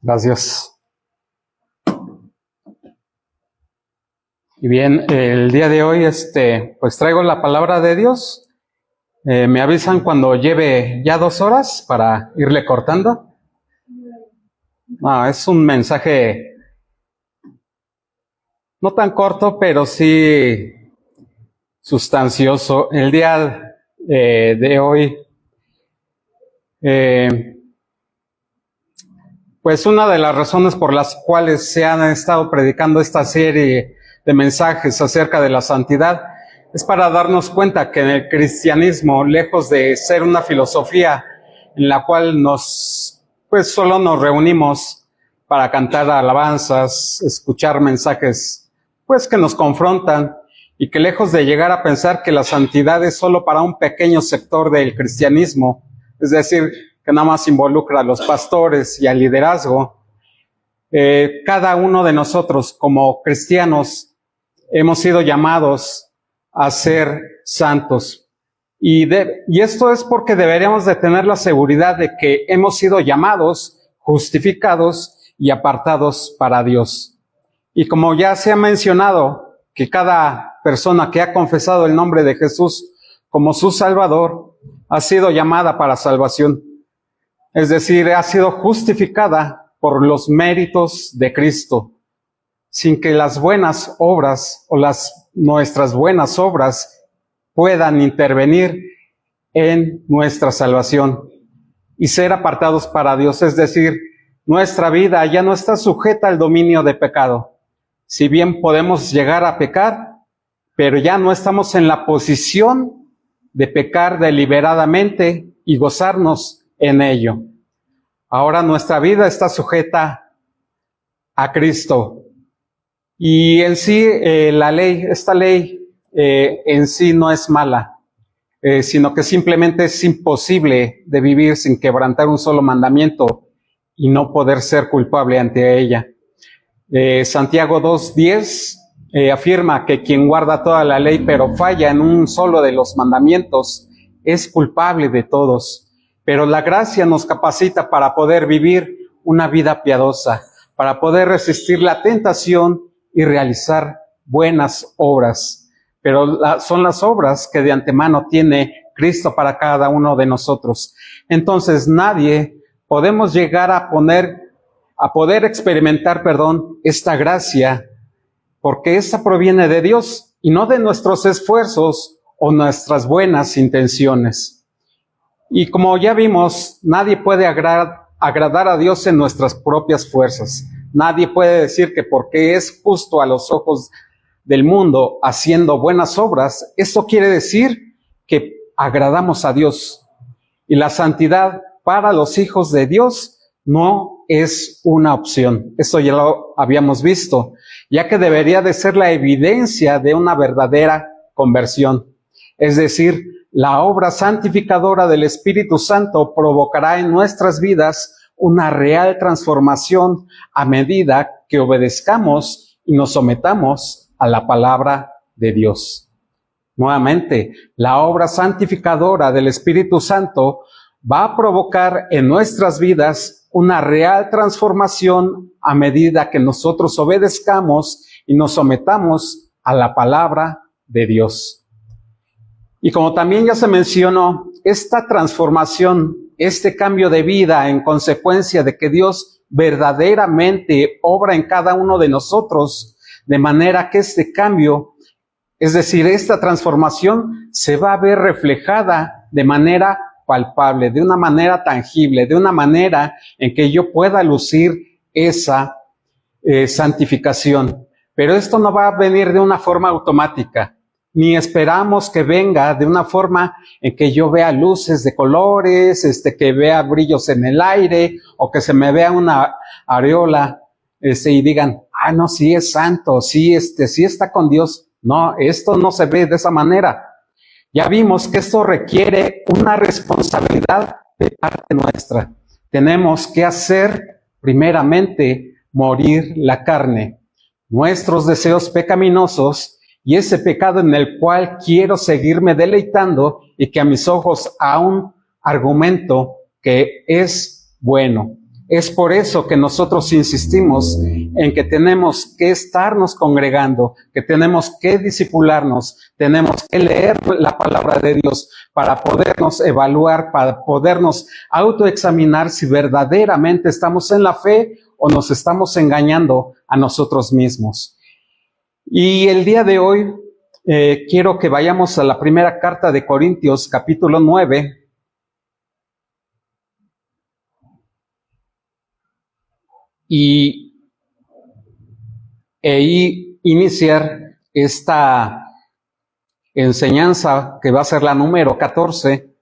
Gracias. Y bien, el día de hoy, pues traigo la palabra de Dios. Me avisan cuando lleve ya 2 horas para irle cortando. Es un mensaje no tan corto, pero sí sustancioso. El día de hoy, pues una de las razones por las cuales se han estado predicando esta serie de mensajes acerca de la santidad es para darnos cuenta que en el cristianismo, lejos de ser una filosofía en la cual solo nos reunimos para cantar alabanzas, escuchar mensajes, que nos confrontan, y que lejos de llegar a pensar que la santidad es solo para un pequeño sector del cristianismo, es decir, que nada más involucra a los pastores y al liderazgo, cada uno de nosotros como cristianos hemos sido llamados a ser santos. Y esto es porque deberíamos de tener la seguridad de que hemos sido llamados, justificados y apartados para Dios. Y como ya se ha mencionado, que cada persona que ha confesado el nombre de Jesús como su Salvador ha sido llamada para salvación. Es decir, ha sido justificada por los méritos de Cristo, sin que las buenas obras o nuestras buenas obras puedan intervenir en nuestra salvación y ser apartados para Dios. Es decir, nuestra vida ya no está sujeta al dominio de pecado. Si bien podemos llegar a pecar, pero ya no estamos en la posición de pecar deliberadamente y gozarnos en ello. Ahora nuestra vida está sujeta a Cristo. Y en sí, esta ley en sí no es mala, sino que simplemente es imposible de vivir sin quebrantar un solo mandamiento y no poder ser culpable ante ella. Santiago 2:10 afirma que quien guarda toda la ley pero falla en un solo de los mandamientos es culpable de todos. Pero la gracia nos capacita para poder vivir una vida piadosa, para poder resistir la tentación y realizar buenas obras. Pero son las obras que de antemano tiene Cristo para cada uno de nosotros. Entonces nadie podemos llegar a poder experimentar, esta gracia, porque esta proviene de Dios y no de nuestros esfuerzos o nuestras buenas intenciones. Y como ya vimos, nadie puede agradar a Dios en nuestras propias fuerzas. Nadie puede decir que porque es justo a los ojos del mundo haciendo buenas obras, esto quiere decir que agradamos a Dios. Y la santidad para los hijos de Dios no es una opción. Esto ya lo habíamos visto, ya que debería de ser la evidencia de una verdadera conversión. Es decir, la obra santificadora del Espíritu Santo provocará en nuestras vidas una real transformación a medida que obedezcamos y nos sometamos a la palabra de Dios. Nuevamente, la obra santificadora del Espíritu Santo va a provocar en nuestras vidas una real transformación a medida que nosotros obedezcamos y nos sometamos a la palabra de Dios. Y como también ya se mencionó, esta transformación, este cambio de vida en consecuencia de que Dios verdaderamente obra en cada uno de nosotros, de manera que este cambio, es decir, esta transformación se va a ver reflejada de manera palpable, de una manera tangible, de una manera en que yo pueda lucir esa santificación. Pero esto no va a venir de una forma automática, ni esperamos que venga de una forma en que yo vea luces de colores, que vea brillos en el aire, o que se me vea una aureola, y digan, no, sí es santo, sí está con Dios. No, esto no se ve de esa manera. Ya vimos que esto requiere una responsabilidad de parte nuestra. Tenemos que hacer, primeramente, morir la carne, nuestros deseos pecaminosos, y ese pecado en el cual quiero seguirme deleitando y que a mis ojos aún argumento que es bueno. Es por eso que nosotros insistimos en que tenemos que estarnos congregando, que tenemos que discipularnos, tenemos que leer la palabra de Dios para podernos evaluar, para podernos autoexaminar si verdaderamente estamos en la fe o nos estamos engañando a nosotros mismos. Y el día de hoy quiero que vayamos a la primera carta de Corintios, capítulo 9. Y iniciar esta enseñanza que va a ser la número 14,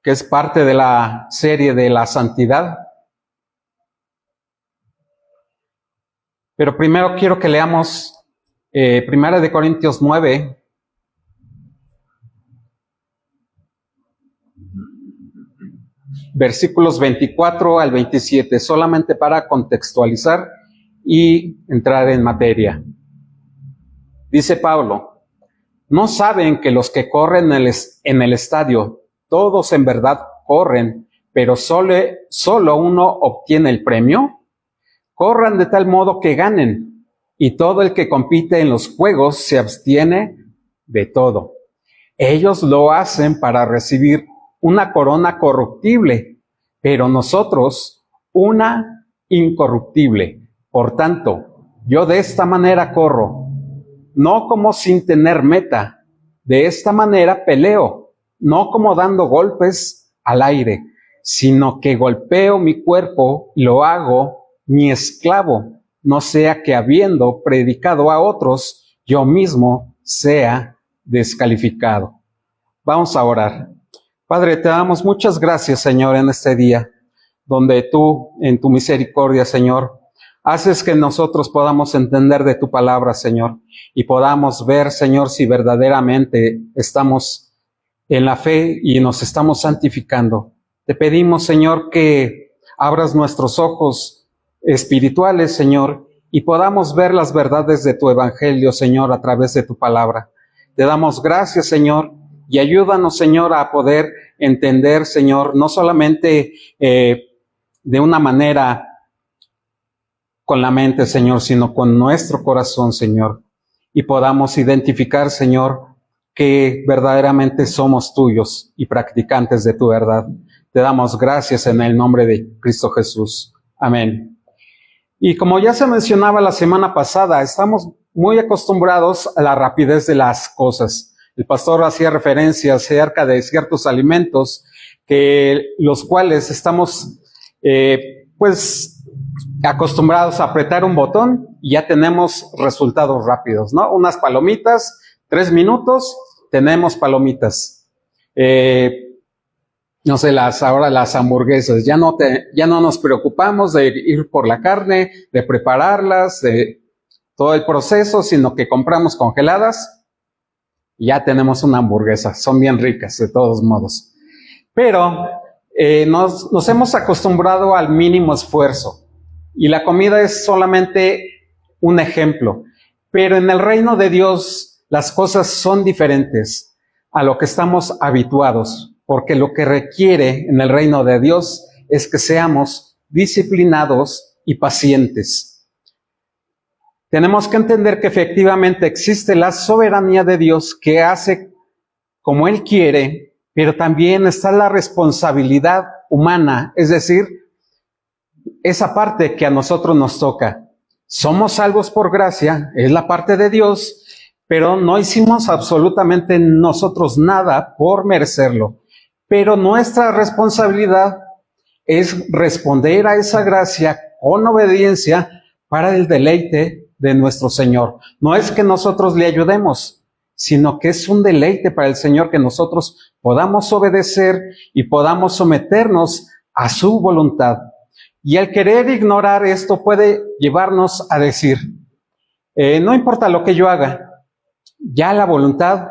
que es parte de la serie de la santidad. Pero primero quiero que leamos Primera de Corintios 9, versículos 24 al 27, solamente para contextualizar y entrar en materia. Dice Pablo: ¿no saben que los que corren en el estadio, todos en verdad corren, pero solo uno obtiene el premio? Corran de tal modo que ganen, y todo el que compite en los juegos se abstiene de todo. Ellos lo hacen para recibir una corona corruptible, pero nosotros una incorruptible. Por tanto, yo de esta manera corro, no como sin tener meta. De esta manera peleo, no como dando golpes al aire, sino que golpeo mi cuerpo, lo hago mi esclavo, no sea que habiendo predicado a otros, yo mismo sea descalificado. Vamos a orar. Padre, te damos muchas gracias, Señor, en este día, donde tú, en tu misericordia, Señor, haces que nosotros podamos entender de tu palabra, Señor, y podamos ver, Señor, si verdaderamente estamos en la fe y nos estamos santificando. Te pedimos, Señor, que abras nuestros ojos espirituales, Señor, y podamos ver las verdades de tu evangelio, Señor, a través de tu palabra. Te damos gracias, Señor, y ayúdanos, Señor, a poder entender, Señor, no solamente de una manera con la mente, Señor, sino con nuestro corazón, Señor, y podamos identificar, Señor, que verdaderamente somos tuyos y practicantes de tu verdad. Te damos gracias en el nombre de Cristo Jesús. Amén. Y como ya se mencionaba la semana pasada, estamos muy acostumbrados a la rapidez de las cosas. El pastor hacía referencia acerca de ciertos alimentos los cuales estamos acostumbrados a apretar un botón y ya tenemos resultados rápidos, ¿no? Unas palomitas, 3 minutos, tenemos palomitas. No sé, ahora las hamburguesas, ya no nos preocupamos de ir por la carne, de prepararlas, de todo el proceso, sino que compramos congeladas y ya tenemos una hamburguesa. Son bien ricas de todos modos. Pero nos hemos acostumbrado al mínimo esfuerzo y la comida es solamente un ejemplo. Pero en el reino de Dios las cosas son diferentes a lo que estamos habituados, porque lo que requiere en el reino de Dios es que seamos disciplinados y pacientes. Tenemos que entender que efectivamente existe la soberanía de Dios que hace como Él quiere, pero también está la responsabilidad humana, es decir, esa parte que a nosotros nos toca. Somos salvos por gracia, es la parte de Dios, pero no hicimos absolutamente nosotros nada por merecerlo. Pero nuestra responsabilidad es responder a esa gracia con obediencia para el deleite de nuestro Señor. No es que nosotros le ayudemos, sino que es un deleite para el Señor que nosotros podamos obedecer y podamos someternos a su voluntad. Y el querer ignorar esto puede llevarnos a decir, no importa lo que yo haga, ya la voluntad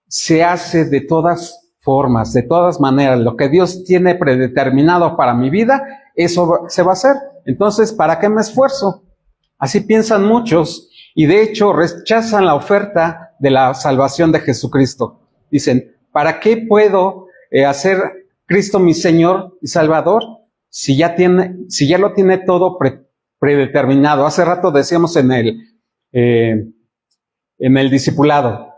se hace de todas formas, de todas maneras. Lo que Dios tiene predeterminado para mi vida, eso se va a hacer. Entonces, ¿para qué me esfuerzo? Así piensan muchos y de hecho rechazan la oferta de la salvación de Jesucristo. Dicen, ¿Para qué puedo hacer Cristo mi Señor y Salvador si ya lo tiene todo predeterminado? Hace rato decíamos en el discipulado.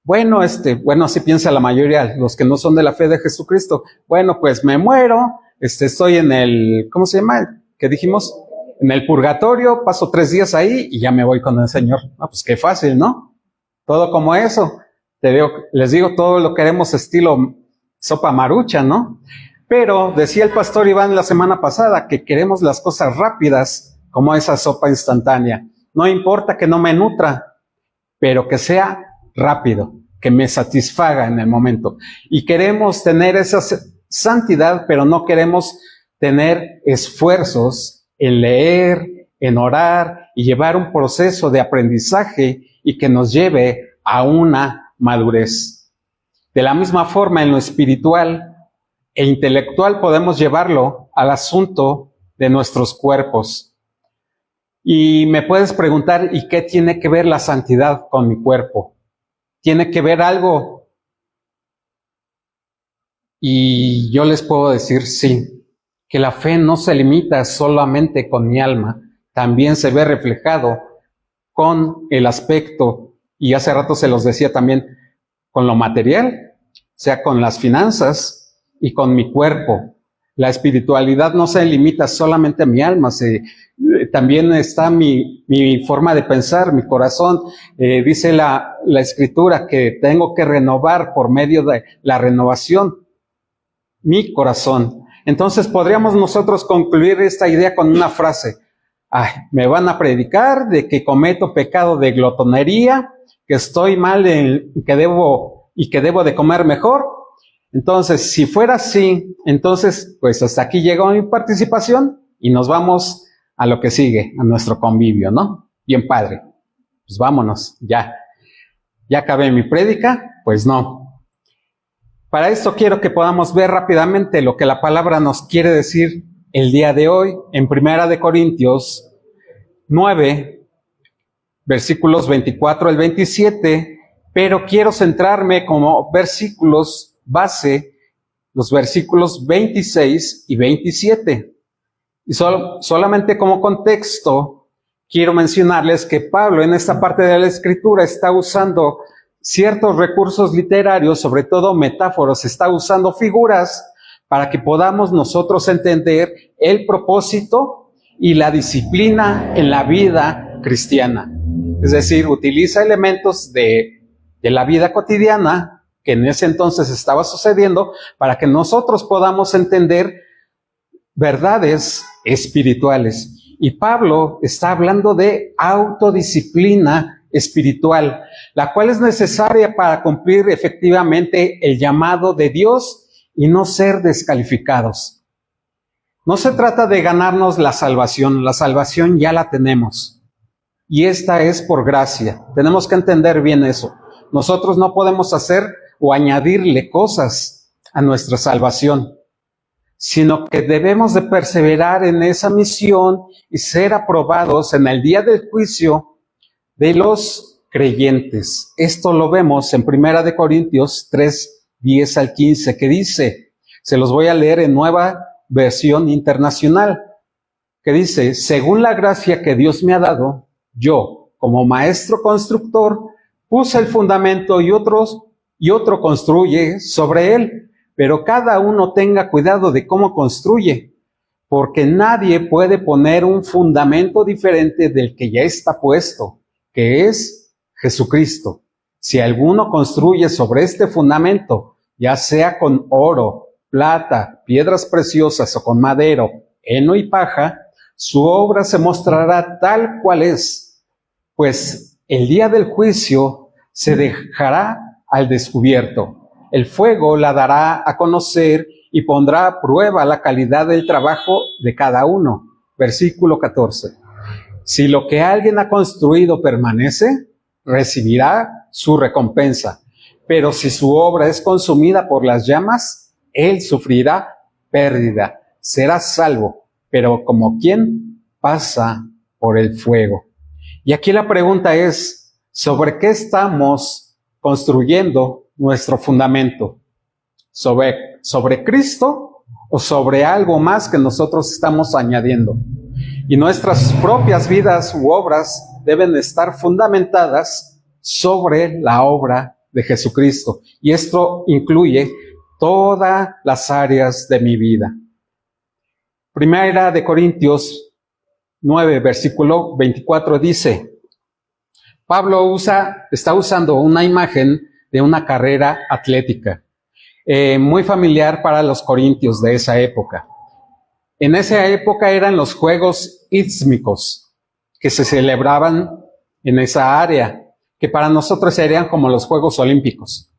Bueno, así piensa la mayoría, los que no son de la fe de Jesucristo. Bueno, pues me muero, estoy en el, ¿cómo se llama? ¿Qué dijimos? En el purgatorio, paso 3 días ahí y ya me voy con el Señor. Ah, pues qué fácil, ¿no? Todo como eso. Les digo, todo lo queremos estilo sopa marucha, ¿no? Pero decía el pastor Iván la semana pasada que queremos las cosas rápidas como esa sopa instantánea. No importa que no me nutra, pero que sea rápido, que me satisfaga en el momento. Y queremos tener esa santidad, pero no queremos tener esfuerzos en leer, en orar y llevar un proceso de aprendizaje y que nos lleve a una madurez. De la misma forma, en lo espiritual e intelectual podemos llevarlo al asunto de nuestros cuerpos. Y me puedes preguntar, ¿y qué tiene que ver la santidad con mi cuerpo? ¿Tiene que ver algo? Y yo les puedo decir sí, que la fe no se limita solamente con mi alma, también se ve reflejado con el aspecto, y hace rato se los decía también, con lo material, o sea, con las finanzas y con mi cuerpo. La espiritualidad no se limita solamente a mi alma, también está mi forma de pensar, mi corazón. Dice la Escritura que tengo que renovar por medio de la renovación mi corazón. Entonces podríamos nosotros concluir esta idea con una frase. Ay, me van a predicar de que cometo pecado de glotonería, que estoy mal que debo de comer mejor. Entonces, si fuera así, entonces, pues hasta aquí llegó mi participación y nos vamos a lo que sigue, a nuestro convivio, ¿no? Bien padre. Pues vámonos, ya acabé mi prédica, pues no. Para esto quiero que podamos ver rápidamente lo que la palabra nos quiere decir el día de hoy en 1 Corintios 9, versículos 24 al 27, pero quiero centrarme como versículos base, los versículos 26 y 27. Y solamente como contexto, quiero mencionarles que Pablo en esta parte de la Escritura está usando ciertos recursos literarios, sobre todo metáforas, está usando figuras para que podamos nosotros entender el propósito y la disciplina en la vida cristiana. Es decir, utiliza elementos de la vida cotidiana que en ese entonces estaba sucediendo para que nosotros podamos entender verdades espirituales. Y Pablo está hablando de autodisciplina espiritual, la cual es necesaria para cumplir efectivamente el llamado de Dios y no ser descalificados. No se trata de ganarnos la salvación ya la tenemos. Y esta es por gracia. Tenemos que entender bien eso. Nosotros no podemos hacer o añadirle cosas a nuestra salvación, sino que debemos de perseverar en esa misión y ser aprobados en el día del juicio de los creyentes. Esto lo vemos en 1 Corintios 3, 10 al 15, que dice, se los voy a leer en Nueva Versión Internacional, que dice, según la gracia que Dios me ha dado, yo, como maestro constructor, puse el fundamento y otro construye sobre él. Pero cada uno tenga cuidado de cómo construye, porque nadie puede poner un fundamento diferente del que ya está puesto, que es Jesucristo. Si alguno construye sobre este fundamento, ya sea con oro, plata, piedras preciosas o con madero, heno y paja, su obra se mostrará tal cual es, pues el día del juicio se dejará al descubierto. El fuego la dará a conocer y pondrá a prueba la calidad del trabajo de cada uno. Versículo 14. Si lo que alguien ha construido permanece, recibirá su recompensa. Pero si su obra es consumida por las llamas, él sufrirá pérdida. Será salvo, pero como quien pasa por el fuego. Y aquí la pregunta es, ¿sobre qué estamos construyendo nuestro fundamento? ¿Sobre Cristo o sobre algo más que nosotros estamos añadiendo? Y nuestras propias vidas u obras deben estar fundamentadas sobre la obra de Jesucristo. Y esto incluye todas las áreas de mi vida. Primera de Corintios 9, versículo 24 dice, Pablo está usando una imagen de una carrera atlética, muy familiar para los corintios de esa época. En esa época eran los Juegos Ístmicos, que se celebraban en esa área, que para nosotros serían como los Juegos Olímpicos.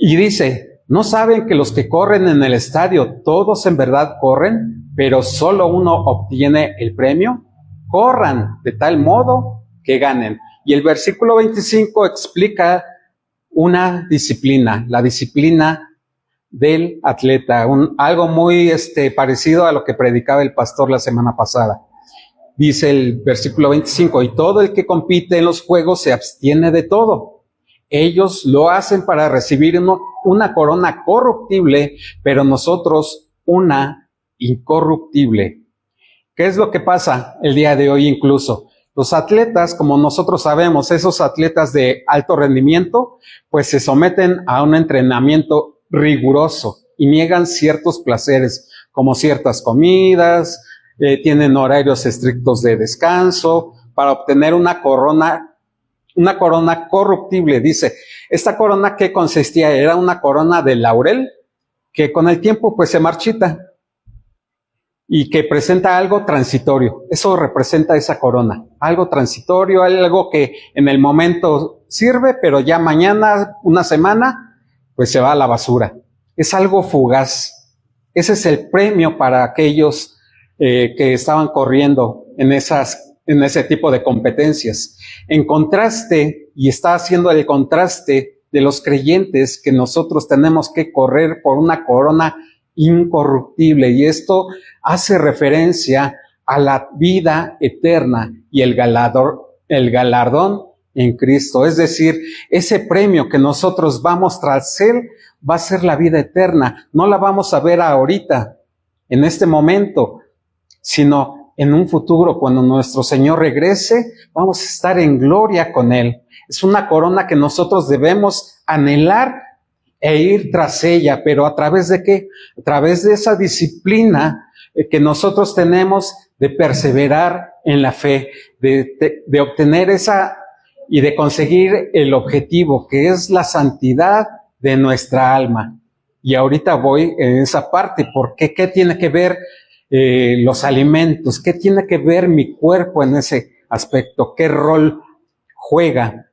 Y dice, ¿no saben que los que corren en el estadio, todos en verdad corren, pero solo uno obtiene el premio? Corran de tal modo que ganen. Y el versículo 25 explica una disciplina, la disciplina del atleta, algo muy parecido a lo que predicaba el pastor la semana pasada. Dice el versículo 25, y todo el que compite en los juegos se abstiene de todo. Ellos lo hacen para recibir una corona corruptible, pero nosotros una incorruptible. ¿Qué es lo que pasa el día de hoy incluso? Los atletas, como nosotros sabemos, esos atletas de alto rendimiento, pues se someten a un entrenamiento riguroso y niegan ciertos placeres, como ciertas comidas, tienen horarios estrictos de descanso, para obtener una corona corruptible. Dice, esta corona, ¿qué consistía? Era una corona de laurel, que con el tiempo pues se marchita, y que presenta algo transitorio. Eso representa esa corona, algo transitorio, algo que en el momento sirve, pero ya mañana, una semana, pues se va a la basura. Es algo fugaz. Ese es el premio para aquellos que estaban corriendo en ese tipo de competencias. En contraste, y está haciendo el contraste de los creyentes, que nosotros tenemos que correr por una corona incorruptible, y esto hace referencia a la vida eterna y el galardón en Cristo. Es decir, ese premio que nosotros vamos tras Él va a ser la vida eterna. No la vamos a ver ahorita, en este momento, sino en un futuro, cuando nuestro Señor regrese, vamos a estar en gloria con Él. Es una corona que nosotros debemos anhelar e ir tras ella, pero ¿a través de qué? A través de esa disciplina que nosotros tenemos de perseverar en la fe, de obtener y de conseguir el objetivo, que es la santidad de nuestra alma. Y ahorita voy en esa parte, porque ¿qué tiene que ver los alimentos? ¿Qué tiene que ver mi cuerpo en ese aspecto? ¿Qué rol juega?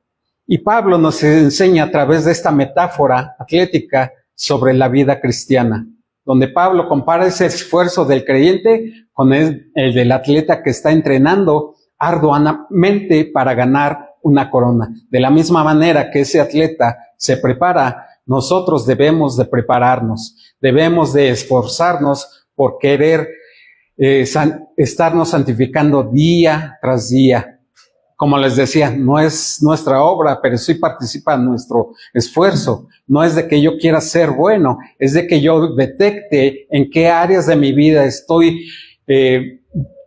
Y Pablo nos enseña a través de esta metáfora atlética sobre la vida cristiana, donde Pablo compara ese esfuerzo del creyente con el del atleta que está entrenando arduamente para ganar una corona. De la misma manera que ese atleta se prepara, nosotros debemos de prepararnos, debemos de esforzarnos por querer estarnos santificando día tras día. Como les decía, no es nuestra obra, pero sí participa en nuestro esfuerzo. No es de que yo quiera ser bueno, es de que yo detecte en qué áreas de mi vida estoy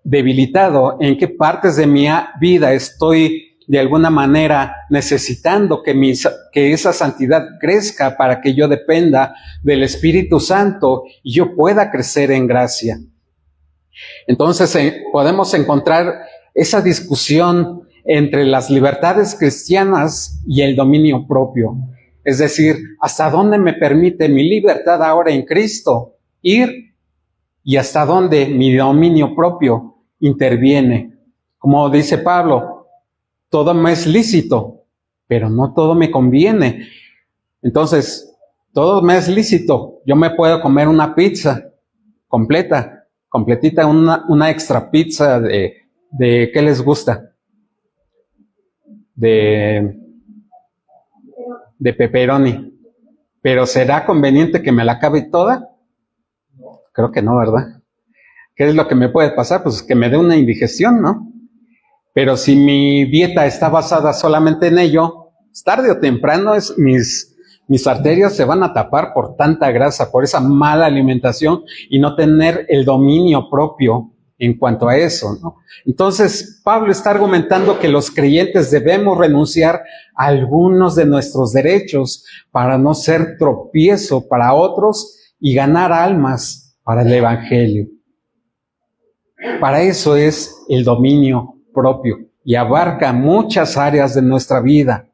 debilitado, en qué partes de mi vida estoy de alguna manera necesitando que esa santidad crezca para que yo dependa del Espíritu Santo y yo pueda crecer en gracia. Entonces podemos encontrar esa discusión entre las libertades cristianas y el dominio propio. Es decir, ¿hasta dónde me permite mi libertad ahora en Cristo ir? Y hasta dónde mi dominio propio interviene. Como dice Pablo, todo me es lícito, pero no todo me conviene. Entonces, todo me es lícito. Yo me puedo comer una pizza completita, una extra pizza de ¿qué les gusta? De pepperoni. ¿Pero será conveniente que me la acabe toda? Creo que no, ¿verdad? ¿Qué es lo que me puede pasar? Pues que me dé una indigestión, ¿no? Pero si mi dieta está basada solamente en ello, tarde o temprano mis mis arterias se van a tapar por tanta grasa, por esa mala alimentación y no tener el dominio propio en cuanto a eso, ¿no? Entonces, Pablo está argumentando que los creyentes debemos renunciar a algunos de nuestros derechos para no ser tropiezo para otros y ganar almas para el evangelio. Para eso es el dominio propio y abarca muchas áreas de nuestra vida.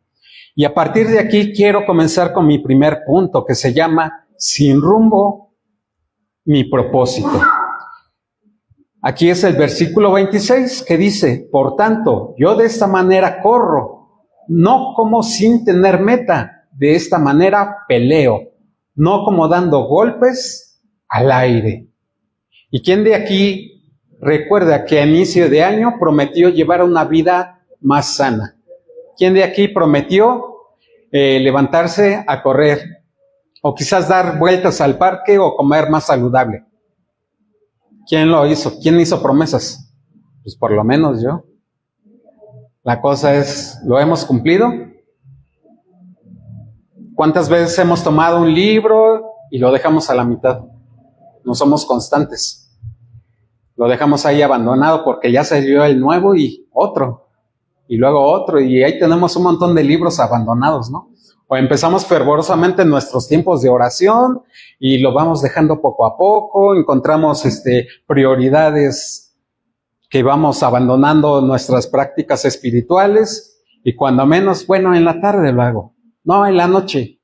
Y a partir de aquí quiero comenzar con mi primer punto, que se llama sin rumbo, mi propósito. Aquí es el versículo 26 que dice, por tanto, yo de esta manera corro, no como sin tener meta, de esta manera peleo, no como dando golpes al aire. ¿Y quién de aquí recuerda que a inicio de año prometió llevar una vida más sana? ¿Quién de aquí prometió levantarse a correr? O quizás dar vueltas al parque o comer más saludable. ¿Quién lo hizo? ¿Quién hizo promesas? Pues por lo menos yo. La cosa es, ¿lo hemos cumplido? ¿Cuántas veces hemos tomado un libro y lo dejamos a la mitad? No somos constantes. Lo dejamos ahí abandonado porque ya salió el nuevo y otro. Y luego otro. Y ahí tenemos un montón de libros abandonados, ¿no? O empezamos fervorosamente en nuestros tiempos de oración y lo vamos dejando poco a poco, encontramos prioridades que vamos abandonando nuestras prácticas espirituales y cuando menos, bueno, en la tarde lo hago, no, en la noche,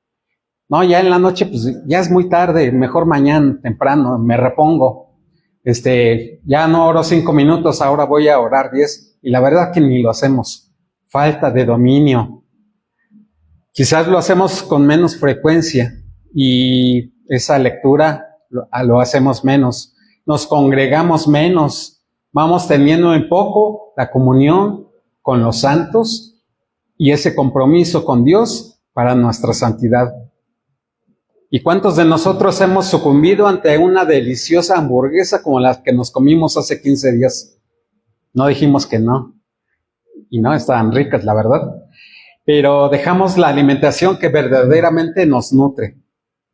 no, ya en la noche pues ya es muy tarde, mejor mañana temprano, me repongo, ya no oro 5 minutos, ahora voy a orar 10 y la verdad que ni lo hacemos, falta de dominio. Quizás lo hacemos con menos frecuencia y esa lectura lo hacemos menos. Nos congregamos menos. Vamos teniendo en poco la comunión con los santos y ese compromiso con Dios para nuestra santidad. ¿Y cuántos de nosotros hemos sucumbido ante una deliciosa hamburguesa como la que nos comimos hace 15 días? No dijimos que no. Y no, estaban ricas, la verdad. Pero dejamos la alimentación que verdaderamente nos nutre.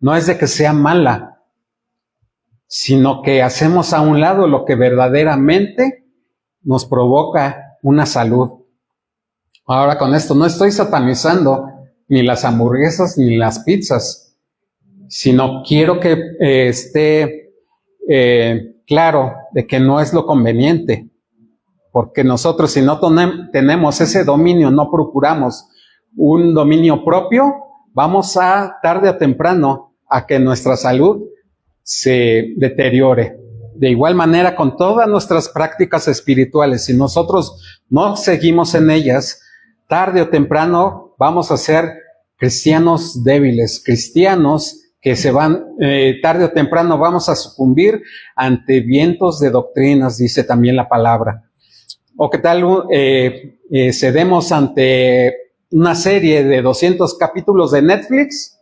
No es de que sea mala, sino que hacemos a un lado lo que verdaderamente nos provoca una salud. Ahora con esto no estoy satanizando ni las hamburguesas ni las pizzas, sino quiero que esté claro de que no es lo conveniente, porque nosotros si no tenemos ese dominio, no procuramos un dominio propio, vamos a tarde o temprano a que nuestra salud se deteriore. De igual manera con todas nuestras prácticas espirituales, si nosotros no seguimos en ellas, tarde o temprano vamos a ser cristianos débiles, cristianos que se van, tarde o temprano vamos a sucumbir ante vientos de doctrinas, dice también la palabra. O qué tal cedemos ante una serie de 200 capítulos de Netflix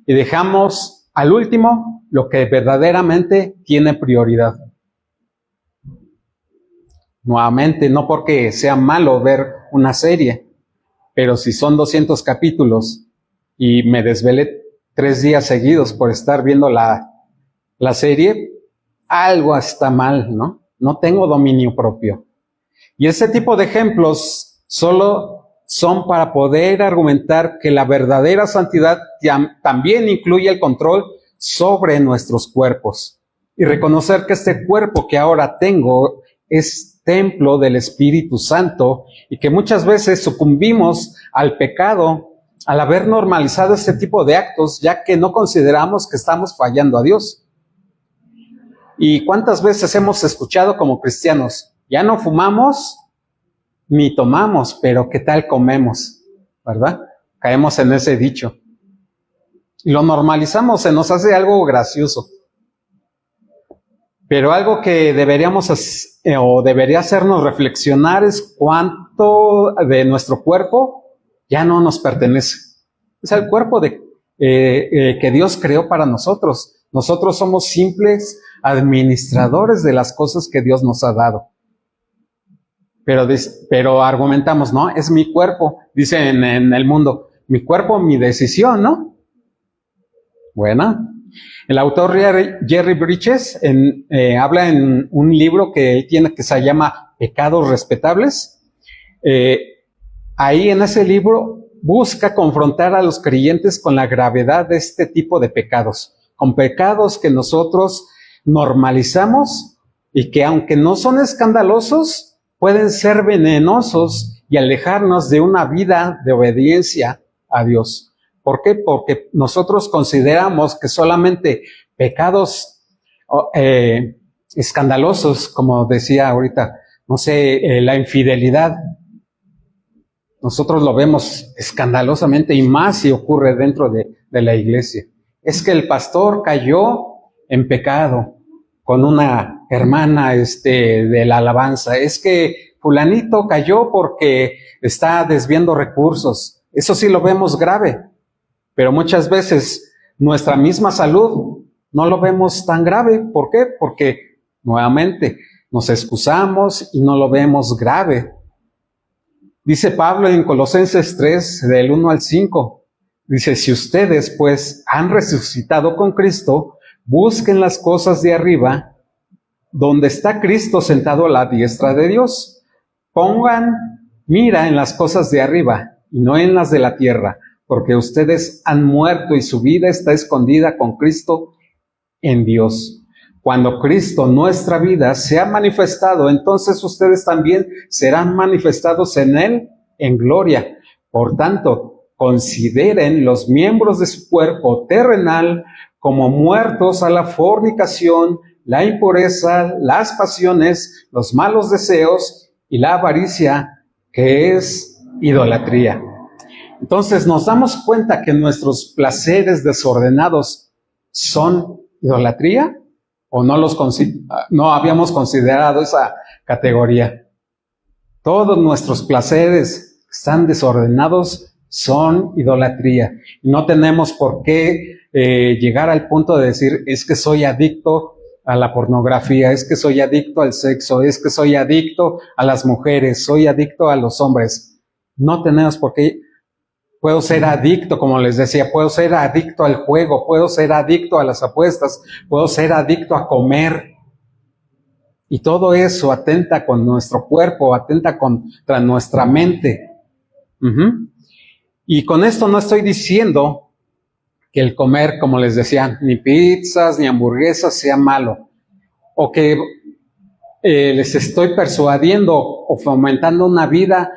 y dejamos al último lo que verdaderamente tiene prioridad. Nuevamente, no porque sea malo ver una serie, pero si son 200 capítulos y me desvelé 3 días seguidos por estar viendo la serie, algo está mal, ¿no? No tengo dominio propio. Y ese tipo de ejemplos solo son para poder argumentar que la verdadera santidad también incluye el control sobre nuestros cuerpos y reconocer que este cuerpo que ahora tengo es templo del Espíritu Santo y que muchas veces sucumbimos al pecado al haber normalizado este tipo de actos, ya que no consideramos que estamos fallando a Dios. ¿Y cuántas veces hemos escuchado como cristianos? Ya no fumamos ni tomamos, pero ¿qué tal comemos? ¿Verdad? Caemos en ese dicho. Y lo normalizamos, se nos hace algo gracioso. Pero algo que deberíamos hacer, o debería hacernos reflexionar es cuánto de nuestro cuerpo ya no nos pertenece. Es el cuerpo que Dios creó para nosotros. Nosotros somos simples administradores de las cosas que Dios nos ha dado. Pero argumentamos, no, es mi cuerpo, dicen en el mundo, mi cuerpo, mi decisión, ¿no? Bueno, el autor Jerry Bridges habla en un libro que él tiene que se llama Pecados Respetables. Ahí en ese libro busca confrontar a los creyentes con la gravedad de este tipo de pecados, con pecados que nosotros normalizamos y que aunque no son escandalosos, pueden ser venenosos y alejarnos de una vida de obediencia a Dios. ¿Por qué? Porque nosotros consideramos que solamente pecados escandalosos, como decía ahorita, no sé, la infidelidad, nosotros lo vemos escandalosamente y más si ocurre dentro de la iglesia. Es que el pastor cayó en pecado con una hermana de la alabanza. Es que fulanito cayó porque está desviando recursos. Eso sí lo vemos grave. Pero muchas veces nuestra misma salud no lo vemos tan grave. ¿Por qué? Porque nuevamente nos excusamos y no lo vemos grave. Dice Pablo en Colosenses 3, del 1 al 5, dice, si ustedes pues han resucitado con Cristo, busquen las cosas de arriba, donde está Cristo sentado a la diestra de Dios. Pongan mira en las cosas de arriba y no en las de la tierra, porque ustedes han muerto y su vida está escondida con Cristo en Dios. Cuando Cristo, nuestra vida, se ha manifestado, entonces ustedes también serán manifestados en Él en gloria. Por tanto, consideren los miembros de su cuerpo terrenal como muertos a la fornicación, la impureza, las pasiones, los malos deseos y la avaricia, que es idolatría. Entonces nos damos cuenta que nuestros placeres desordenados son idolatría, o no habíamos considerado esa categoría. Todos nuestros placeres que están desordenados son idolatría. Y no tenemos por qué llegar al punto de decir, es que soy adicto a la pornografía, es que soy adicto al sexo, es que soy adicto a las mujeres, soy adicto a los hombres. No tenemos por qué. Puedo ser adicto, como les decía, puedo ser adicto al juego, puedo ser adicto a las apuestas, puedo ser adicto a comer. Y todo eso atenta con nuestro cuerpo, atenta contra nuestra mente. Y con esto no estoy diciendo que el comer, como les decía, ni pizzas ni hamburguesas sea malo, o que les estoy persuadiendo o fomentando una vida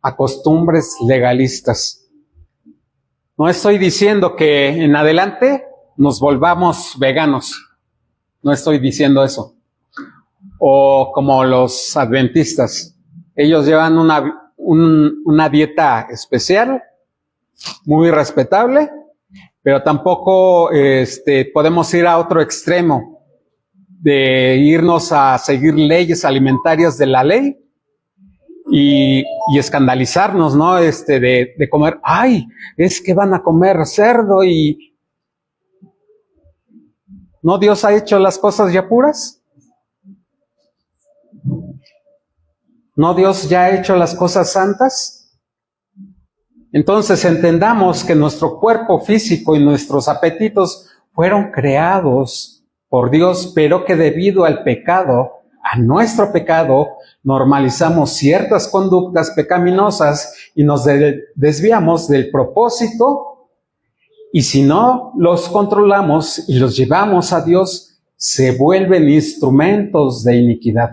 a costumbres legalistas. No estoy diciendo que en adelante nos volvamos veganos. No estoy diciendo eso. O como los adventistas. Ellos llevan una dieta especial, muy respetable, pero tampoco podemos ir a otro extremo de irnos a seguir leyes alimentarias de la ley y escandalizarnos, ¿no? De comer, ay, es que van a comer cerdo y ¿no Dios ha hecho las cosas ya puras? ¿No Dios ya ha hecho las cosas santas? Entonces entendamos que nuestro cuerpo físico y nuestros apetitos fueron creados por Dios, pero que debido al pecado, a nuestro pecado, normalizamos ciertas conductas pecaminosas y nos desviamos del propósito, y si no los controlamos y los llevamos a Dios, se vuelven instrumentos de iniquidad.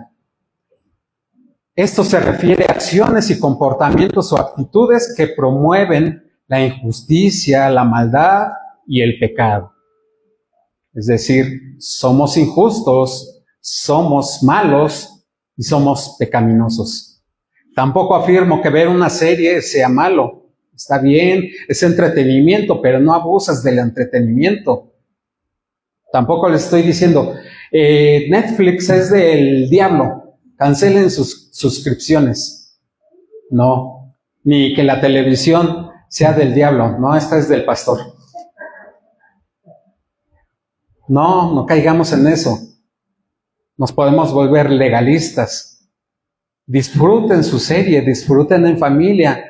Esto se refiere a acciones y comportamientos o actitudes que promueven la injusticia, la maldad y el pecado. Es decir, somos injustos, somos malos y somos pecaminosos. Tampoco afirmo que ver una serie sea malo. Está bien, es entretenimiento, pero no abuses del entretenimiento. Tampoco les estoy diciendo, Netflix es del diablo, cancelen sus suscripciones. No, ni que la televisión sea del diablo, no, esta es del pastor. No caigamos en eso. Nos podemos volver legalistas. Disfruten su serie, disfruten en familia,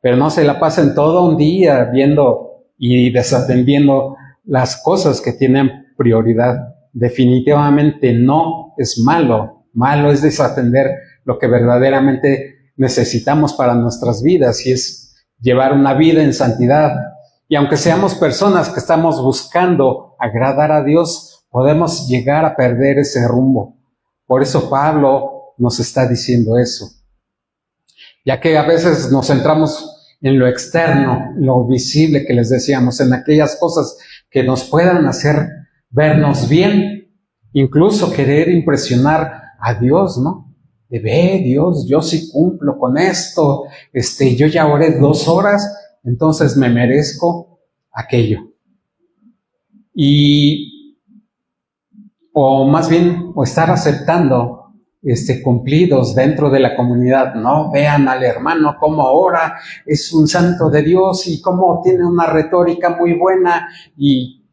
pero no se la pasen todo un día viendo y desatendiendo las cosas que tienen prioridad. Definitivamente no es malo. Malo es desatender lo que verdaderamente necesitamos para nuestras vidas, y es llevar una vida en santidad. Y aunque seamos personas que estamos buscando agradar a Dios, podemos llegar a perder ese rumbo. Por eso Pablo nos está diciendo eso. Ya que a veces nos centramos en lo externo, lo visible que les decíamos, en aquellas cosas que nos puedan hacer vernos bien, incluso querer impresionar a Dios, ¿no? De ve, Dios, yo sí cumplo con esto, yo ya oré 2 horas, entonces me merezco aquello. O más bien, o estar aceptando cumplidos dentro de la comunidad. No vean al hermano cómo ora, es un santo de Dios y cómo tiene una retórica muy buena, y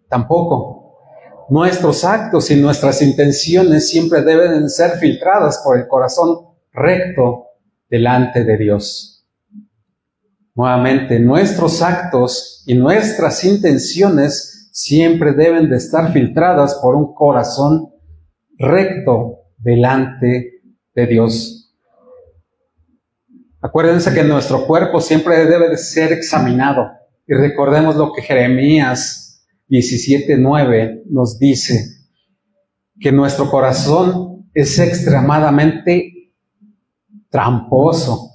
tampoco. Nuestros actos y nuestras intenciones siempre deben ser filtradas por el corazón recto delante de Dios. Nuevamente, nuestros actos y nuestras intenciones siempre deben de estar filtradas por un corazón recto delante de Dios. Acuérdense que nuestro cuerpo siempre debe de ser examinado, y recordemos lo que Jeremías 17:9 nos dice, que nuestro corazón es extremadamente tramposo,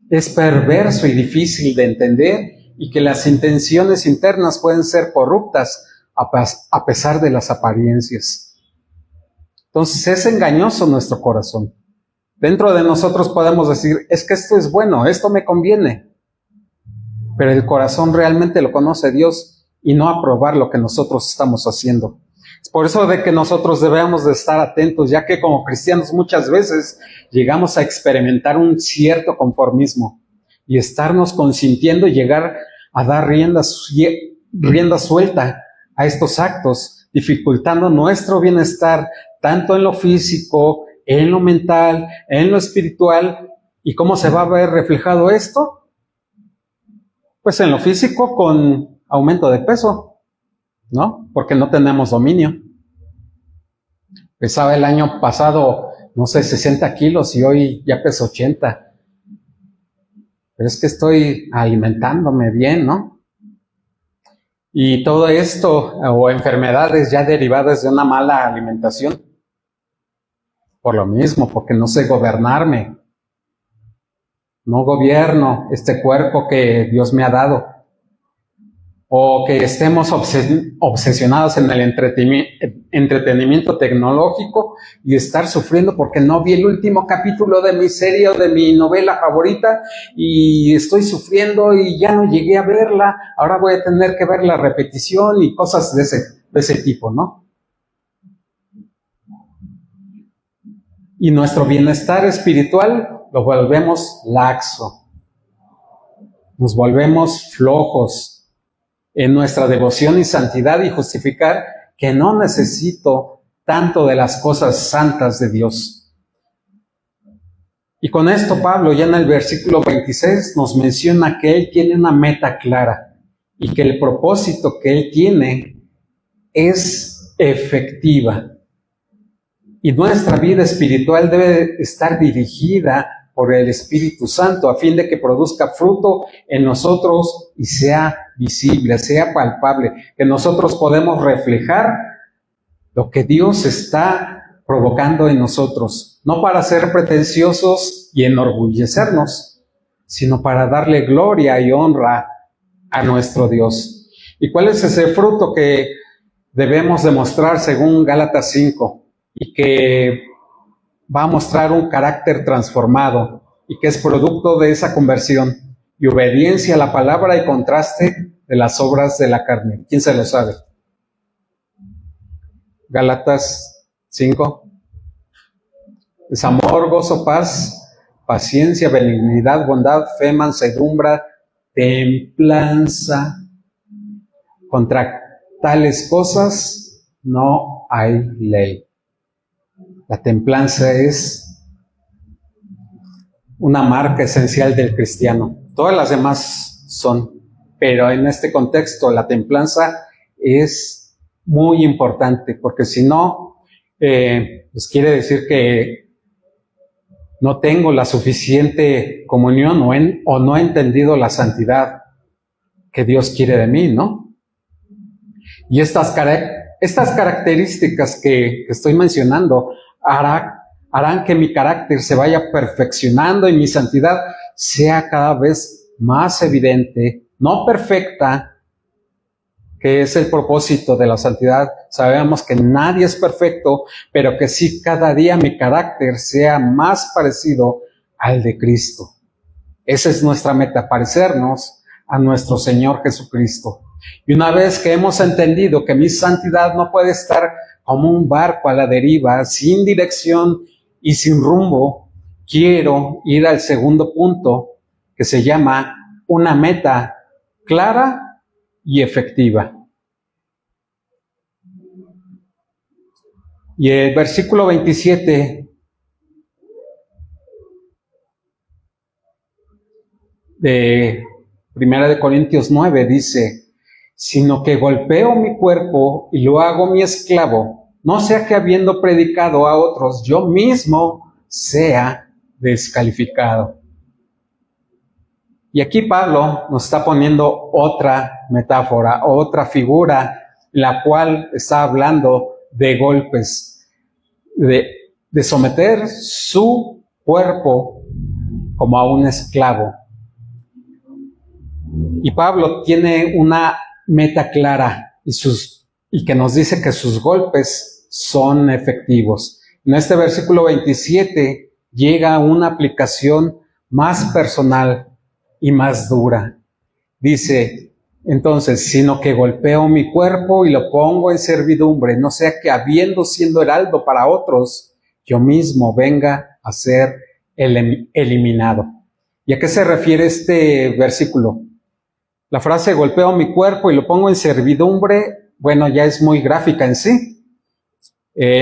es perverso y difícil de entender, y que las intenciones internas pueden ser corruptas a pesar de las apariencias. Entonces es engañoso nuestro corazón. Dentro de nosotros podemos decir, es que esto es bueno, esto me conviene, pero el corazón realmente lo conoce Dios, y no aprobar lo que nosotros estamos haciendo. Es por eso de que nosotros debemos de estar atentos, ya que como cristianos muchas veces llegamos a experimentar un cierto conformismo y estarnos consintiendo y llegar a dar rienda suelta a estos actos, dificultando nuestro bienestar, tanto en lo físico, en lo mental, en lo espiritual. ¿Y cómo se va a ver reflejado esto? Pues en lo físico, con aumento de peso, ¿no? Porque no tenemos dominio. Pesaba el año pasado, 60 kilos, y hoy ya peso 80. Pero es que estoy alimentándome bien, ¿no? Y todo esto, o enfermedades ya derivadas de una mala alimentación. Por lo mismo, porque no sé gobernarme. No gobierno este cuerpo que Dios me ha dado. O que estemos obsesionados en el entretenimiento tecnológico y estar sufriendo porque no vi el último capítulo de mi serie o de mi novela favorita, y estoy sufriendo y ya no llegué a verla, ahora voy a tener que ver la repetición y cosas de ese tipo, ¿no? Y nuestro bienestar espiritual lo volvemos laxo, nos volvemos flojos en nuestra devoción y santidad, y justificar que no necesito tanto de las cosas santas de Dios. Y con esto Pablo ya en el versículo 26 nos menciona que él tiene una meta clara, y que el propósito que él tiene es efectiva. Y nuestra vida espiritual debe estar dirigida por el Espíritu Santo, a fin de que produzca fruto en nosotros y sea visible, sea palpable, que nosotros podemos reflejar lo que Dios está provocando en nosotros, no para ser pretenciosos y enorgullecernos, sino para darle gloria y honra a nuestro Dios. ¿Y cuál es ese fruto que debemos demostrar según Gálatas 5? Y que va a mostrar un carácter transformado, y que es producto de esa conversión y obediencia a la palabra y contraste de las obras de la carne. ¿Quién se lo sabe? Gálatas 5. Es amor, gozo, paz, paciencia, benignidad, bondad, fe, mansedumbre, templanza. Contra tales cosas no hay ley. La templanza es una marca esencial del cristiano. Todas las demás son pero en este contexto la templanza es muy importante, porque si no, pues quiere decir que no tengo la suficiente comunión o no he entendido la santidad que Dios quiere de mí, ¿no? Y estas características que estoy mencionando harán que mi carácter se vaya perfeccionando y mi santidad sea cada vez más evidente, no perfecta, que es el propósito de la santidad. Sabemos que nadie es perfecto, pero que sí cada día mi carácter sea más parecido al de Cristo. Esa es nuestra meta, parecernos a nuestro Señor Jesucristo. Y una vez que hemos entendido que mi santidad no puede estar como un barco a la deriva, sin dirección y sin rumbo, quiero ir al segundo punto, que se llama una meta clara y efectiva. Y el versículo 27 de 1 Corintios 9 dice: sino que golpeo mi cuerpo y lo hago mi esclavo, no sea que habiendo predicado a otros, yo mismo sea descalificado. Y aquí Pablo nos está poniendo otra metáfora, otra figura, en la cual está hablando de golpes, de someter su cuerpo como a un esclavo. Y Pablo tiene una meta clara y que nos dice que sus golpes son efectivos. En este versículo 27 llega una aplicación más personal y más dura. Dice, entonces, sino que golpeo mi cuerpo y lo pongo en servidumbre, no sea que habiendo siendo heraldo para otros, yo mismo venga a ser eliminado. ¿Y a qué se refiere este versículo? La frase golpeo mi cuerpo y lo pongo en servidumbre, bueno, ya es muy gráfica en sí.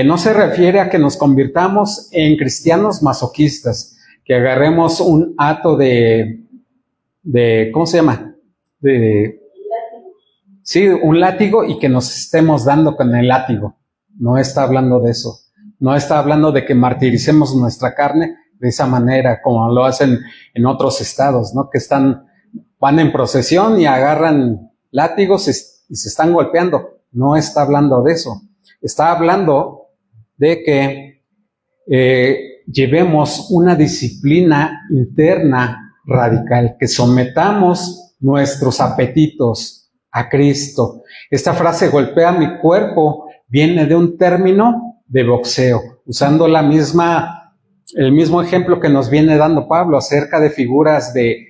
No se refiere a que nos convirtamos en cristianos masoquistas, que agarremos un hato de ¿cómo se llama? Sí, un látigo y que nos estemos dando con el látigo. No está hablando de eso. No está hablando de que martiricemos nuestra carne de esa manera, como lo hacen en otros estados, ¿no? Que van en procesión y agarran látigos y se están golpeando. No está hablando de eso. Está hablando de que llevemos una disciplina interna radical, que sometamos nuestros apetitos a Cristo. Esta frase golpea mi cuerpo viene de un término de boxeo, usando el mismo ejemplo que nos viene dando Pablo acerca de figuras de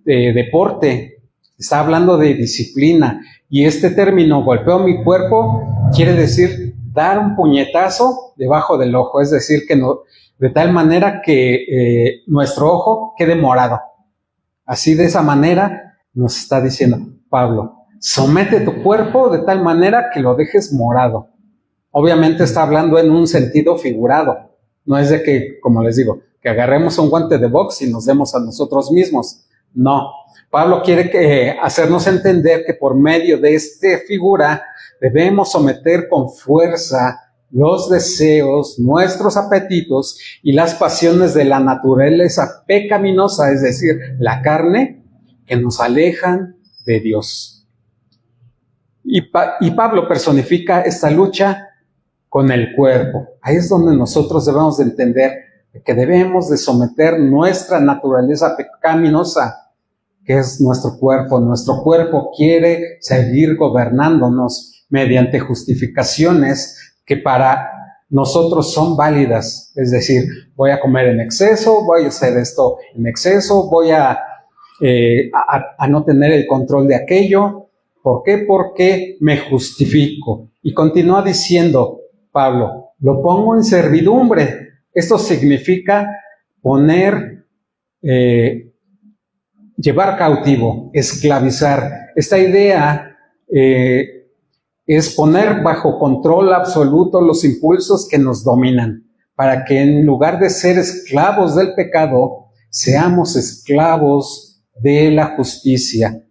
deporte. Está hablando de disciplina, y este término golpeo mi cuerpo quiere decir dar un puñetazo debajo del ojo, es decir, que no, de tal manera que nuestro ojo quede morado. Así, de esa manera nos está diciendo Pablo, somete tu cuerpo de tal manera que lo dejes morado. Obviamente está hablando en un sentido figurado, no es de que, como les digo, que agarremos un guante de box y nos demos a nosotros mismos. No, Pablo quiere hacernos entender que por medio de esta figura debemos someter con fuerza los deseos, nuestros apetitos y las pasiones de la naturaleza pecaminosa, es decir, la carne, que nos alejan de Dios. Y Pablo personifica esta lucha con el cuerpo. Ahí es donde nosotros debemos de entender que debemos de someter nuestra naturaleza pecaminosa, que es nuestro cuerpo. Nuestro cuerpo quiere seguir gobernándonos mediante justificaciones que para nosotros son válidas. Es decir, voy a comer en exceso, voy a hacer esto en exceso, voy a no tener el control de aquello. ¿Por qué? Porque me justifico. Y continúa diciendo Pablo, lo pongo en servidumbre. Esto significa llevar cautivo, esclavizar. Esta idea es poner bajo control absoluto los impulsos que nos dominan, para que en lugar de ser esclavos del pecado, seamos esclavos de la justicia.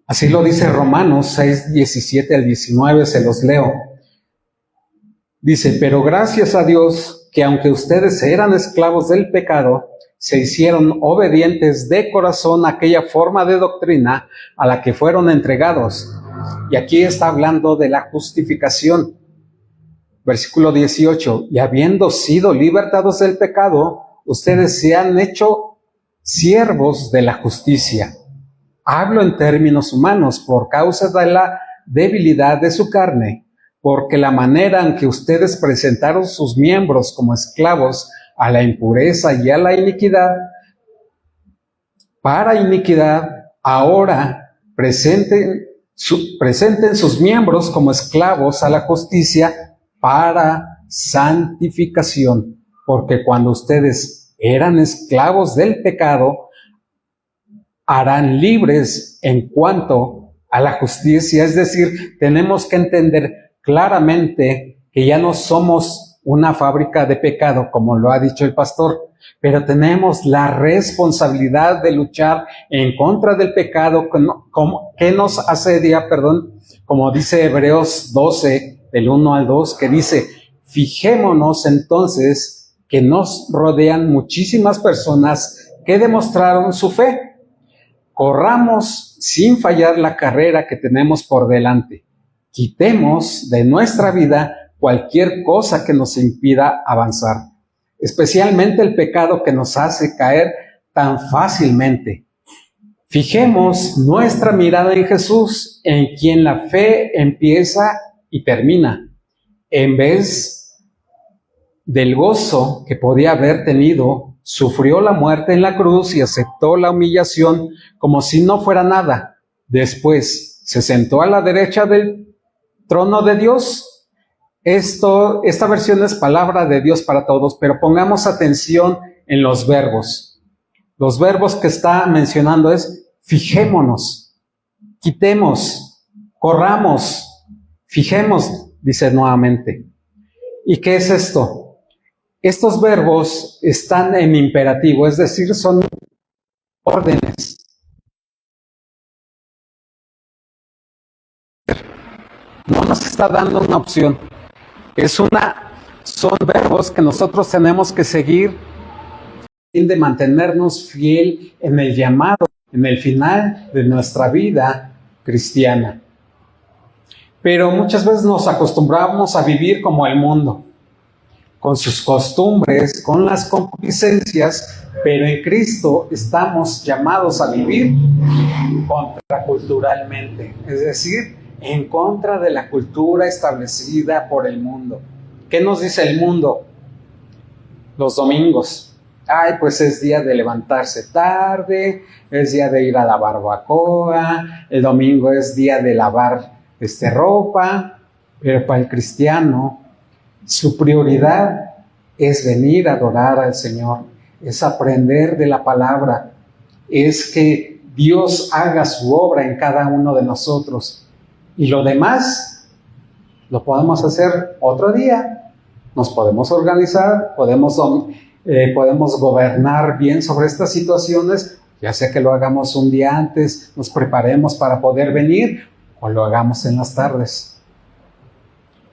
Así lo dice Romanos 6, 17 al 19, se los leo. Dice, pero gracias a Dios que aunque ustedes eran esclavos del pecado, se hicieron obedientes de corazón a aquella forma de doctrina a la que fueron entregados. Y aquí está hablando de la justificación. Versículo 18, y habiendo sido libertados del pecado, ustedes se han hecho siervos de la justicia. Hablo en términos humanos por causa de la debilidad de su carne, porque la manera en que ustedes presentaron sus miembros como esclavos a la impureza y a la iniquidad, para iniquidad, ahora presenten sus miembros como esclavos a la justicia para santificación, porque cuando ustedes eran esclavos del pecado, harán libres en cuanto a la justicia. Es decir, tenemos que entender claramente que ya no somos una fábrica de pecado, como lo ha dicho el pastor, pero tenemos la responsabilidad de luchar en contra del pecado que nos asedia, como dice Hebreos 12, del 1 al 2, que dice, fijémonos entonces que nos rodean muchísimas personas que demostraron su fe. Corramos sin fallar la carrera que tenemos por delante. Quitemos de nuestra vida cualquier cosa que nos impida avanzar, especialmente el pecado que nos hace caer tan fácilmente. Fijemos nuestra mirada en Jesús, en quien la fe empieza y termina. En vez del gozo que podía haber tenido, sufrió la muerte en la cruz y aceptó la humillación como si no fuera nada. Después se sentó a la derecha del trono de Dios. Esta versión es palabra de Dios para todos, pero pongamos atención en los verbos. Los verbos que está mencionando es fijémonos, quitemos, corramos, fijemos, dice nuevamente. ¿Y qué es esto? Estos verbos están en imperativo, es decir, son órdenes. No nos está dando una opción. Son verbos que nosotros tenemos que seguir de mantenernos fiel en el llamado, en el final de nuestra vida cristiana. Pero muchas veces nos acostumbramos a vivir como el mundo, con sus costumbres, con las concupiscencias, pero en Cristo estamos llamados a vivir contraculturalmente, es decir, en contra de la cultura establecida por el mundo. ¿Qué nos dice el mundo? Los domingos. Ay, pues es día de levantarse tarde, es día de ir a la barbacoa, el domingo es día de lavar ropa, pero para el cristiano su prioridad es venir a adorar al Señor, es aprender de la palabra, es que Dios haga su obra en cada uno de nosotros. Y lo demás lo podemos hacer otro día. Nos podemos organizar, podemos gobernar bien sobre estas situaciones, ya sea que lo hagamos un día antes, nos preparemos para poder venir, o lo hagamos en las tardes.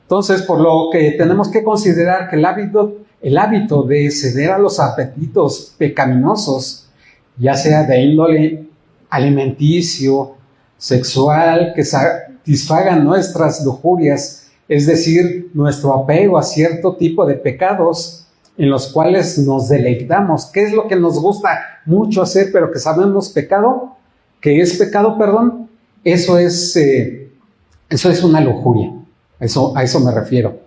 Entonces, por lo que tenemos que considerar que el hábito de ceder a los apetitos pecaminosos, ya sea de índole alimenticio, sexual, que satisfagan nuestras lujurias, es decir, nuestro apego a cierto tipo de pecados en los cuales nos deleitamos. ¿Qué es lo que nos gusta mucho hacer, pero que sabemos pecado? ¿Qué es pecado, perdón? Eso es una lujuria. A eso me refiero.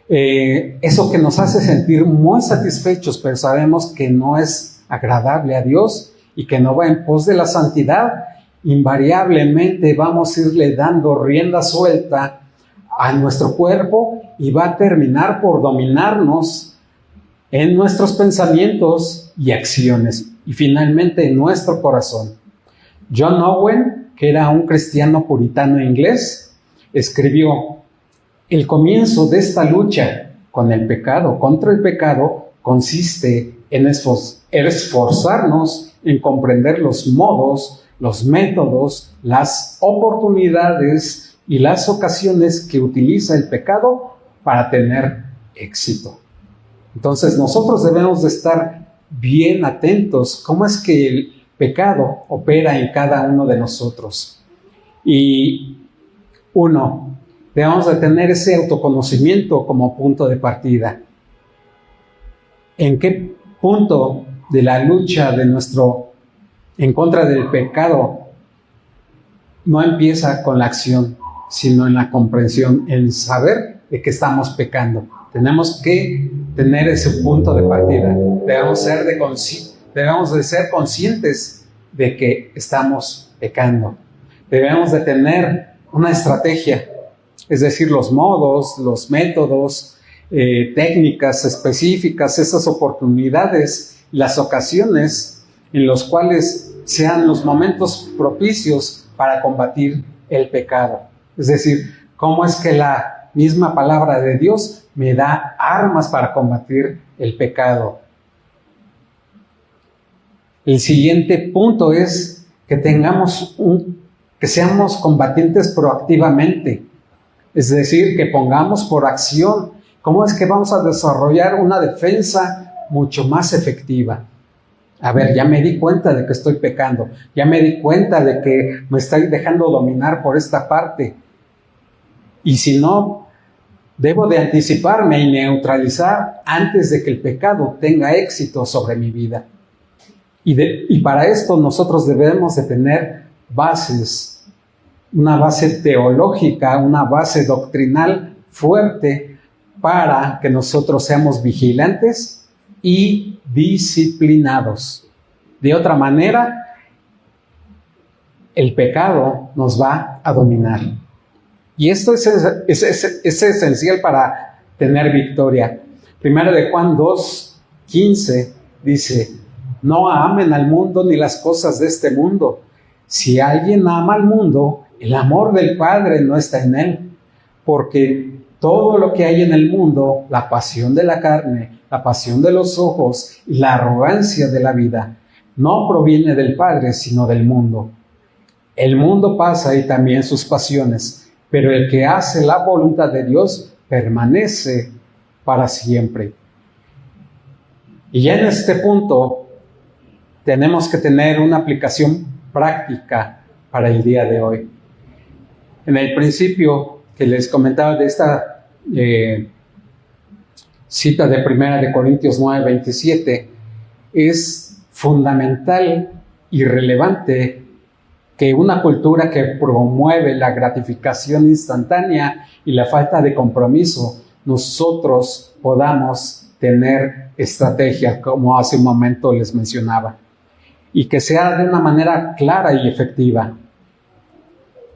Eso que nos hace sentir muy satisfechos, pero sabemos que no es agradable a Dios y que no va en pos de la santidad, invariablemente vamos a irle dando rienda suelta a nuestro cuerpo y va a terminar por dominarnos en nuestros pensamientos y acciones y finalmente en nuestro corazón. John Owen, que era un cristiano puritano inglés, escribió: el comienzo de esta lucha contra el pecado, consiste en esforzarnos en comprender los modos los métodos, las oportunidades y las ocasiones que utiliza el pecado para tener éxito. Entonces nosotros debemos de estar bien atentos cómo es que el pecado opera en cada uno de nosotros. Y uno, debemos de tener ese autoconocimiento como punto de partida. ¿En qué punto de la lucha en contra del pecado no empieza con la acción, sino en la comprensión, en saber de que estamos pecando? Tenemos que tener ese punto de partida. Debemos de ser conscientes de que estamos pecando. Debemos de tener una estrategia, es decir, los modos, los métodos, técnicas específicas, esas oportunidades, las ocasiones en los cuales sean los momentos propicios para combatir el pecado. Es decir, cómo es que la misma palabra de Dios me da armas para combatir el pecado. El siguiente punto es que que seamos combatientes proactivamente, es decir, que pongamos por acción cómo es que vamos a desarrollar una defensa mucho más efectiva. A ver, ya me di cuenta de que estoy pecando, ya me di cuenta de que me estoy dejando dominar por esta parte. Y si no, debo de anticiparme y neutralizar antes de que el pecado tenga éxito sobre mi vida. Y para esto nosotros debemos de tener bases, una base teológica, una base doctrinal fuerte para que nosotros seamos vigilantes y disciplinados. De otra manera, el pecado nos va a dominar. Y esto es esencial para tener victoria. Primero de Juan 2:15 dice: no amen al mundo ni las cosas de este mundo. Si alguien ama al mundo, el amor del Padre no está en él, porque todo lo que hay en el mundo, la pasión de la carne, la pasión de los ojos y la arrogancia de la vida, no proviene del Padre, sino del mundo. El mundo pasa y también sus pasiones, pero el que hace la voluntad de Dios permanece para siempre. Y ya en este punto tenemos que tener una aplicación práctica para el día de hoy. En el principio que les comentaba de esta cita de 1 Corintios 9:27, es fundamental y relevante que una cultura que promueve la gratificación instantánea y la falta de compromiso, nosotros podamos tener estrategias, como hace un momento les mencionaba, y que sea de una manera clara y efectiva.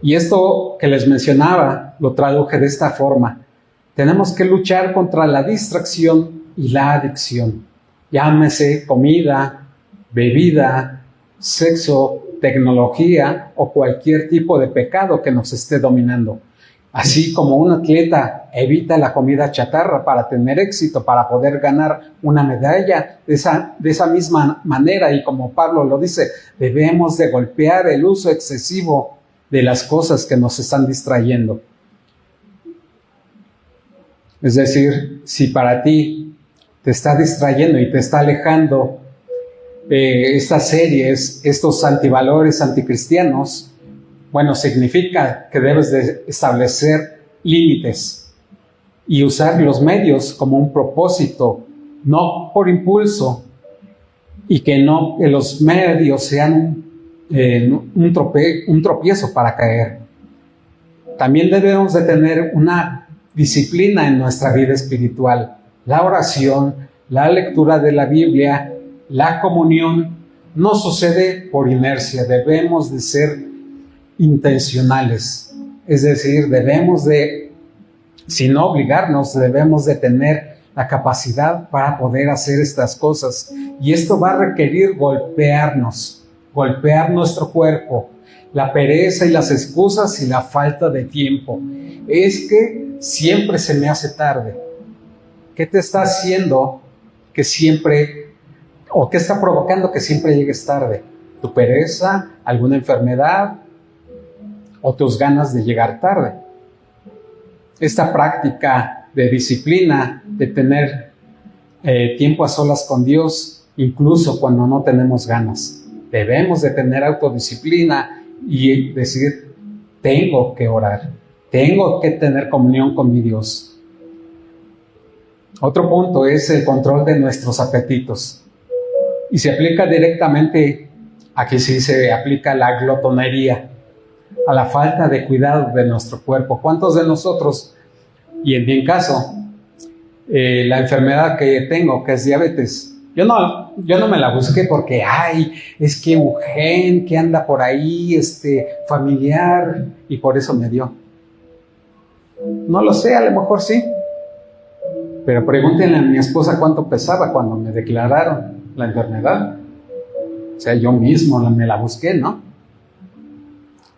Y esto que les mencionaba lo traduje de esta forma: tenemos que luchar contra la distracción y la adicción, llámese comida, bebida, sexo, tecnología o cualquier tipo de pecado que nos esté dominando. Así como un atleta evita la comida chatarra para tener éxito, para poder ganar una medalla, de esa misma manera, y como Pablo lo dice, debemos de golpear el uso excesivo de las cosas que nos están distrayendo. Es decir, si para ti te está distrayendo y te está alejando estas series, estos antivalores anticristianos, bueno, significa que debes de establecer límites y usar los medios como un propósito, no por impulso, y que los medios sean un tropiezo para caer. También debemos de tener una disciplina en nuestra vida espiritual: la oración, la lectura de la Biblia, la comunión. No sucede por inercia, debemos de ser intencionales, es decir, debemos de, si no obligarnos, debemos de tener la capacidad para poder hacer estas cosas, y esto va a requerir golpear nuestro cuerpo, la pereza y las excusas y la falta de tiempo. Es que siempre se me hace tarde. ¿Qué te está haciendo que siempre, o qué está provocando que siempre llegues tarde? tu pereza, alguna enfermedad o tus ganas de llegar tarde. Esta práctica de disciplina, de tener tiempo a solas con Dios, incluso cuando no tenemos ganas. Debemos de tener autodisciplina y decir, tengo que orar, tengo que tener comunión con mi Dios. Otro punto es el control de nuestros apetitos. Y se aplica directamente, aquí sí se aplica la glotonería, a la falta de cuidado de nuestro cuerpo. ¿Cuántos de nosotros, y en mi caso, la enfermedad que tengo, que es diabetes, yo no me la busqué porque, es que un gen que anda por ahí, familiar, y por eso me dio? No lo sé, a lo mejor sí. Pero pregúntenle a mi esposa cuánto pesaba cuando me declararon la enfermedad. O sea, yo mismo me la busqué, ¿no?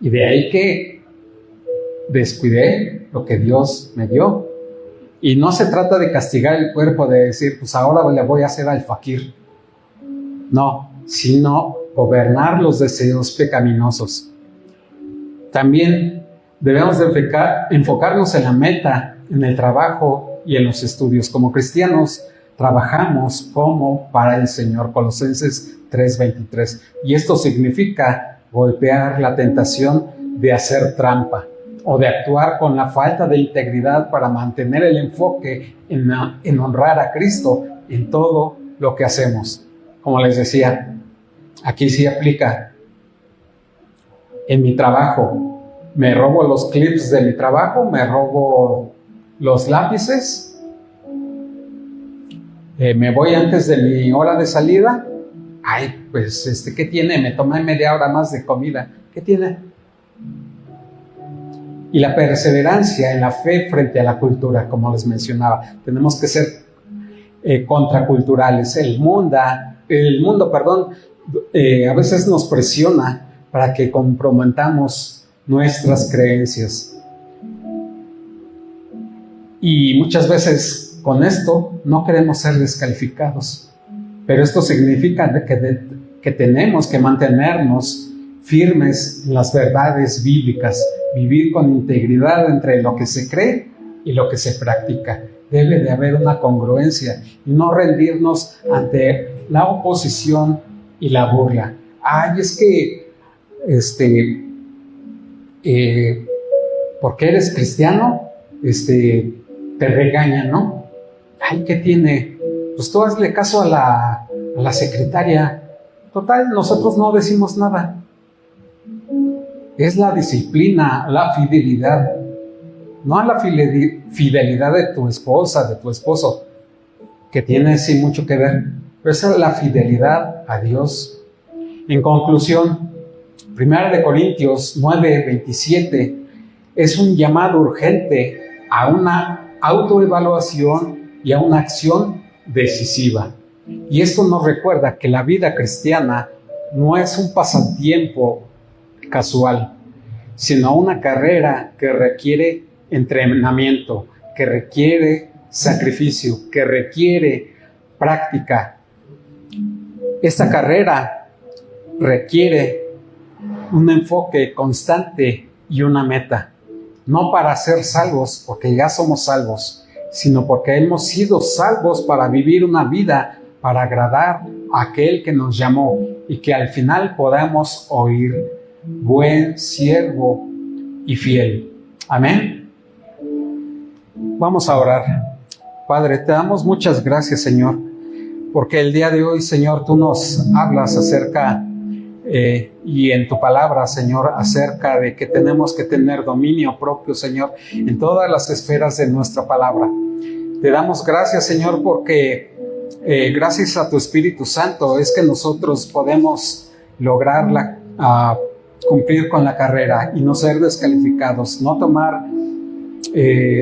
Y de ahí que descuidé lo que Dios me dio. Y no se trata de castigar el cuerpo, de decir, pues ahora le voy a hacer al fakir. No, sino gobernar los deseos pecaminosos. También debemos de enfocarnos en la meta, en el trabajo y en los estudios. Como cristianos, trabajamos como para el Señor. Colosenses 3:23. Y esto significa golpear la tentación de hacer trampa o de actuar con la falta de integridad para mantener el enfoque en honrar a Cristo en todo lo que hacemos. Como les decía, aquí sí aplica. En mi trabajo, me robo los clips de mi trabajo, me robo los lápices, me voy antes de mi hora de salida. Pues, ¿qué tiene? Me tomé media hora más de comida. ¿Qué tiene? Y la perseverancia en la fe frente a la cultura, como les mencionaba. Tenemos que ser contraculturales. El mundo, a veces nos presiona para que comprometamos nuestras creencias. Y muchas veces con esto no queremos ser descalificados. Pero esto significa que tenemos que mantenernos firmes en las verdades bíblicas, vivir con integridad entre lo que se cree y lo que se practica. Debe de haber una congruencia y no rendirnos ante la oposición y la burla. Es que, porque eres cristiano, te regañan, ¿no? ¿Qué tiene? Pues tú hazle caso a la secretaria. Total, nosotros no decimos nada. Es la disciplina, la fidelidad, no a la fidelidad de tu esposa, de tu esposo, que tiene sí mucho que ver, pero esa es la fidelidad a Dios. En conclusión, 1 Corintios 9:27 es un llamado urgente a una autoevaluación y a una acción decisiva. Y esto nos recuerda que la vida cristiana no es un pasatiempo casual, sino una carrera que requiere entrenamiento, que requiere sacrificio, que requiere práctica. Esta carrera requiere un enfoque constante y una meta, no para ser salvos, porque ya somos salvos, sino porque hemos sido salvos para vivir una vida para agradar a aquel que nos llamó y que al final podamos oír: buen siervo y fiel. Amén. Vamos a orar. Padre, te damos muchas gracias, Señor, porque el día de hoy, Señor, tú nos hablas acerca y en tu palabra, Señor, acerca de que tenemos que tener dominio propio, Señor, en todas las esferas de nuestra palabra. Te damos gracias, Señor, porque gracias a tu Espíritu Santo es que nosotros podemos lograr cumplir con la carrera y no ser descalificados, no tomar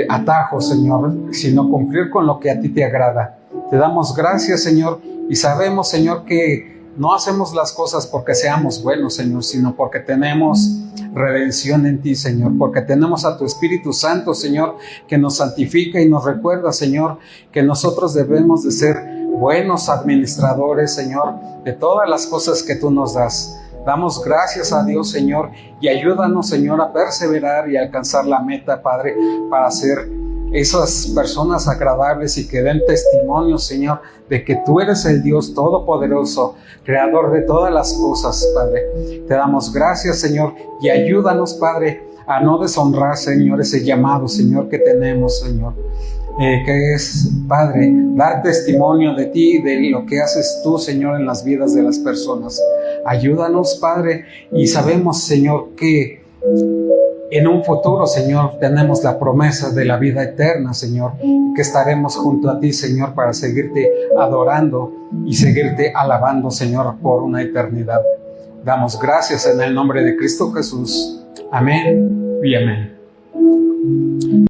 atajos, Señor, sino cumplir con lo que a ti te agrada. Te damos gracias, Señor, y sabemos, Señor, que no hacemos las cosas porque seamos buenos, Señor, sino porque tenemos redención en ti, Señor, porque tenemos a tu Espíritu Santo, Señor, que nos santifica y nos recuerda, Señor, que nosotros debemos de ser buenos administradores, Señor, de todas las cosas que tú nos das. Damos gracias a Dios, Señor, y ayúdanos, Señor, a perseverar y alcanzar la meta, Padre, para ser esas personas agradables y que den testimonio, Señor, de que tú eres el Dios Todopoderoso, Creador de todas las cosas, Padre. Te damos gracias, Señor, y ayúdanos, Padre, a no deshonrar, Señor, ese llamado, Señor, que tenemos, Señor. Que es, Padre, dar testimonio de ti, de lo que haces tú, Señor, en las vidas de las personas. Ayúdanos, Padre, y sabemos, Señor, que en un futuro, Señor, tenemos la promesa de la vida eterna, Señor, que estaremos junto a ti, Señor, para seguirte adorando y seguirte alabando, Señor, por una eternidad. Damos gracias en el nombre de Cristo Jesús. Amén y amén.